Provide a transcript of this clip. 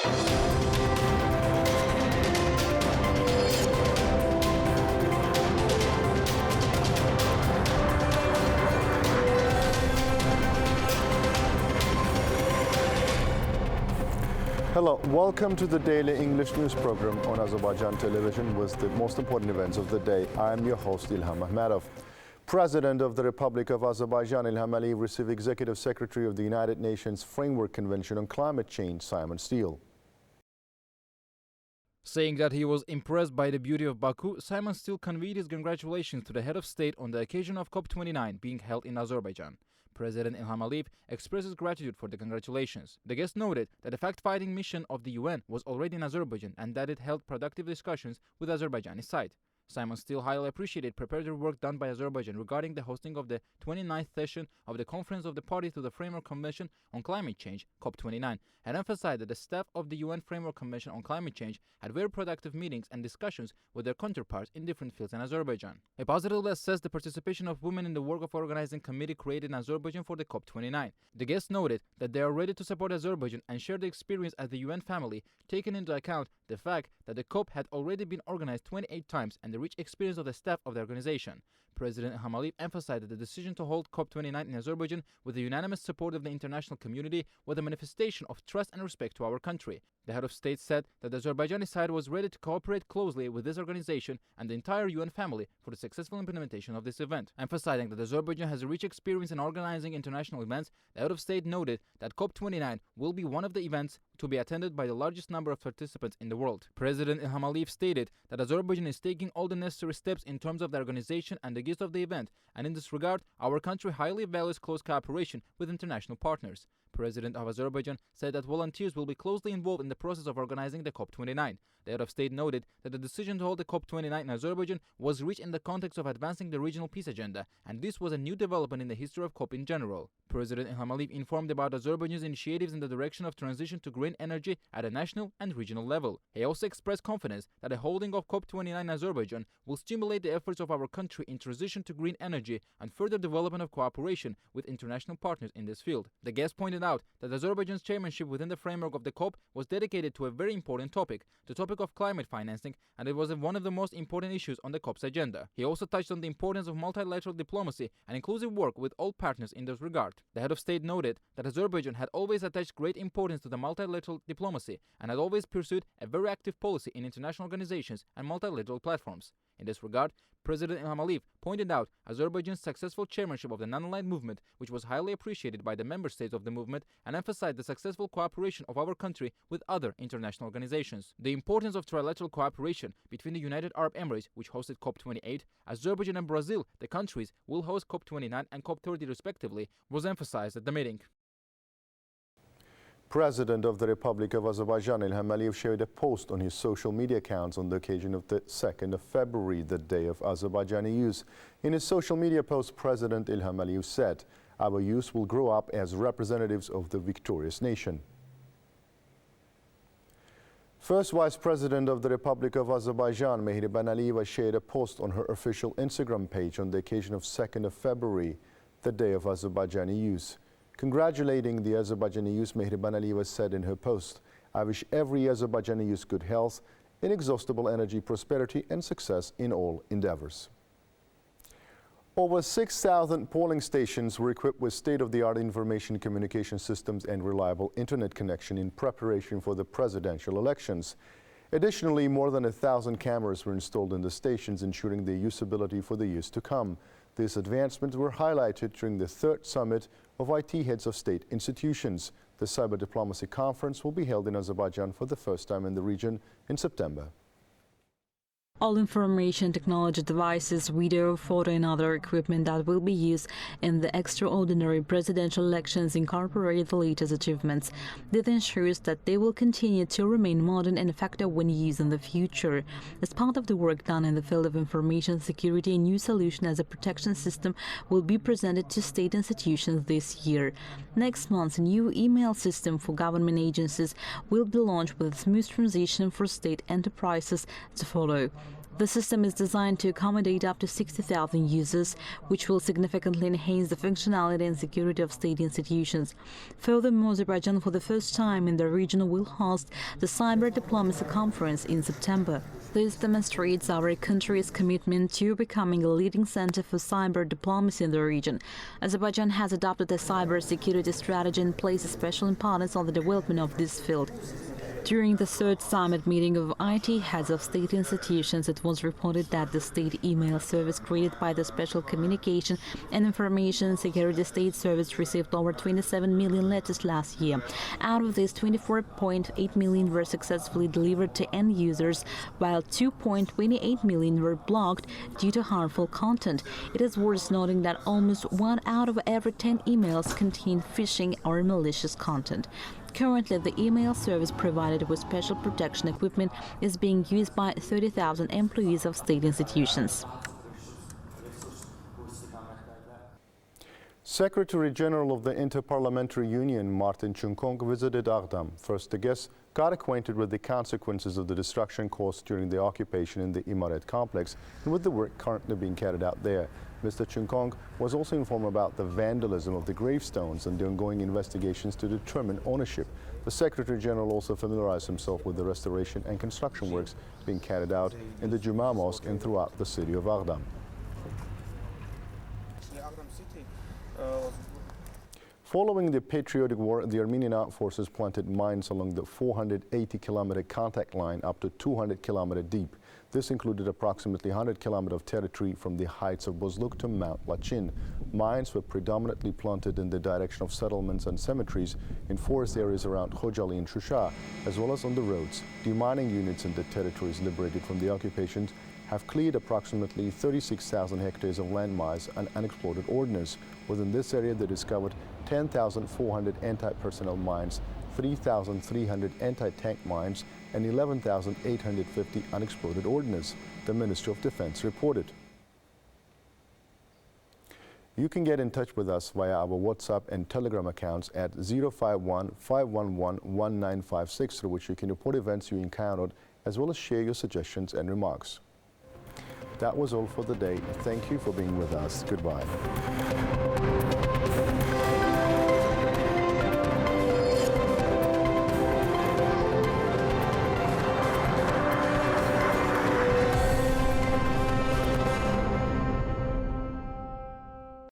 Hello, welcome to the daily English news program on Azərbaycan Television with the most important events of the day. I am your host, İlham Məmmədov. President of the Republic of Azerbaijan, İlham received Executive Secretary of the United Nations Framework Convention on Climate Change, Simon Steele. Saying that he was impressed by the beauty of Baku, Simon Steele conveyed his congratulations to the head of state on the occasion of COP29 being held in Azerbaijan. President Ilham expresses gratitude for the congratulations. The guest noted that the fact-finding mission of the UN was already in Azerbaijan and that it held productive discussions with Azerbaijani side. Simon Steele highly appreciated preparatory work done by Azerbaijan regarding the hosting of the 29th session of the Conference of the Parties to the Framework Convention on Climate Change, COP29, and emphasized that the staff of the UN Framework Convention on Climate Change had very productive meetings and discussions with their counterparts in different fields in Azerbaijan. He positively assessed the participation of women in the work of organizing committee created in Azerbaijan for the COP29. The guest noted that they are ready to support Azerbaijan and share the experience as the UN family, taking into account the fact that the COP had already been organized 28 times and the rich experience of the staff of the organization. President Ilham emphasized that the decision to hold COP29 in Azerbaijan with the unanimous support of the international community was a manifestation of trust and respect to our country. The head of state said that the Azerbaijani side was ready to cooperate closely with this organization and the entire UN family for the successful implementation of this event. Emphasizing that Azerbaijan has a rich experience in organizing international events, the head of state noted that COP29 will be one of the events to be attended by the largest number of participants in the world. President Ilham stated that Azerbaijan is taking all the necessary steps in terms of the organization and the gist of the event, and in this regard, our country highly values close cooperation with international partners. President of Azerbaijan said that volunteers will be closely involved in the process of organizing the COP29. The head of state noted that the decision to hold the COP29 in Azerbaijan was reached in the context of advancing the regional peace agenda, and this was a new development in the history of COP in general. President Ilham informed about Azerbaijan's initiatives in the direction of transition to green energy at a national and regional level. He also expressed confidence that the holding of COP29 in Azerbaijan will stimulate the efforts of our country in transition to green energy and further development of cooperation with international partners in this field. The guest pointed out that Azerbaijan's chairmanship within the framework of the COP was dedicated to a very important topic, the topic of climate financing, and it was one of the most important issues on the COP's agenda. He also touched on the importance of multilateral diplomacy and inclusive work with all partners in this regard. The head of state noted that Azerbaijan had always attached great importance to the multilateral diplomacy and had always pursued a very active policy in international organizations and multilateral platforms. In this regard, President Ilham pointed out Azerbaijan's successful chairmanship of the non-aligned movement, which was highly appreciated by the member states of the movement, and emphasized the successful cooperation of our country with other international organizations. The importance of trilateral cooperation between the United Arab Emirates, which hosted COP28, Azerbaijan and Brazil, the countries will host COP29 and COP30 respectively, was emphasized at the meeting. President of the Republic of Azerbaijan, İlham shared a post on his social media accounts on the occasion of the 2nd of February, the Day of Azerbaijani Youth. In his social media post, President İlham said, "Our youth will grow up as representatives of the victorious nation." First Vice President of the Republic of Azerbaijan, Mehriban Aliyeva, shared a post on her official Instagram page on the occasion of 2nd of February, the Day of Azerbaijani Youth. Congratulating the Azerbaijani youth, Mehriban Aliyeva said in her post, "I wish every Azerbaijani youth good health, inexhaustible energy, prosperity and success in all endeavors." Over 6,000 polling stations were equipped with state-of-the-art information communication systems and reliable internet connection in preparation for the presidential elections. Additionally, more than 1,000 cameras were installed in the stations, ensuring their usability for the years to come. These advancements were highlighted during the 3rd Summit of IT Heads of State Institutions. The Cyber Diplomacy Conference will be held in Azerbaijan for the first time in the region in September. All information technology devices, video, photo and other equipment that will be used in the extraordinary presidential elections incorporate the latest achievements. This ensures that they will continue to remain modern and effective when used in the future. As part of the work done in the field of information security, a new solution as a protection system will be presented to state institutions this year. Next month, a new email system for government agencies will be launched with a smooth transition for state enterprises to follow. The system is designed to accommodate up to 60,000 users, which will significantly enhance the functionality and security of state institutions. Furthermore, Azerbaijan for the first time in the region will host the Cyber Diplomacy Conference in September. This demonstrates our country's commitment to becoming a leading center for cyber diplomacy in the region. Azerbaijan has adopted a cyber security strategy and placed special importance on the development of this field. During the third summit meeting of IT heads of state institutions, it was reported that the state email service created by the Special Communication and Information Security State Service received over 27 million letters last year. Out of this, 24.8 million were successfully delivered to end users, while 2.28 million were blocked due to harmful content. It is worth noting that almost 1 out of every 10 emails contain phishing or malicious content. Currently, the email service provided with special protection equipment is being used by 30,000 employees of state institutions. Secretary General of the Interparliamentary Union, Martin Çunkong, visited Ağdam. First, the guests got acquainted with the consequences of the destruction caused during the occupation in the Imaret complex and with the work currently being carried out there. Mr. Çunkong was also informed about the vandalism of the gravestones and the ongoing investigations to determine ownership. The Secretary General also familiarized himself with the restoration and construction works being carried out in the Juma Mosque and throughout the city of Ağdam. Following the patriotic war, the Armenian armed forces planted mines along the 480-kilometer contact line up to 200-kilometer deep. This included approximately 100 kilometers of territory from the heights of Bozluk to Mount Lachin. Mines were predominantly planted in the direction of settlements and cemeteries in forest areas around Khojali and Shusha, as well as on the roads. Demining units in the territories liberated from the occupations have cleared approximately 36,000 hectares of landmines and unexploded ordnance. Within this area, they discovered 10,400 anti-personnel mines, 3,300 anti-tank mines, and 11,850 unexploded ordnance, the Ministry of Defense reported. You can get in touch with us via our WhatsApp and Telegram accounts at 051-511-1956, through which you can report events you encountered, as well as share your suggestions and remarks. That was all for the day. Thank you for being with us. Goodbye.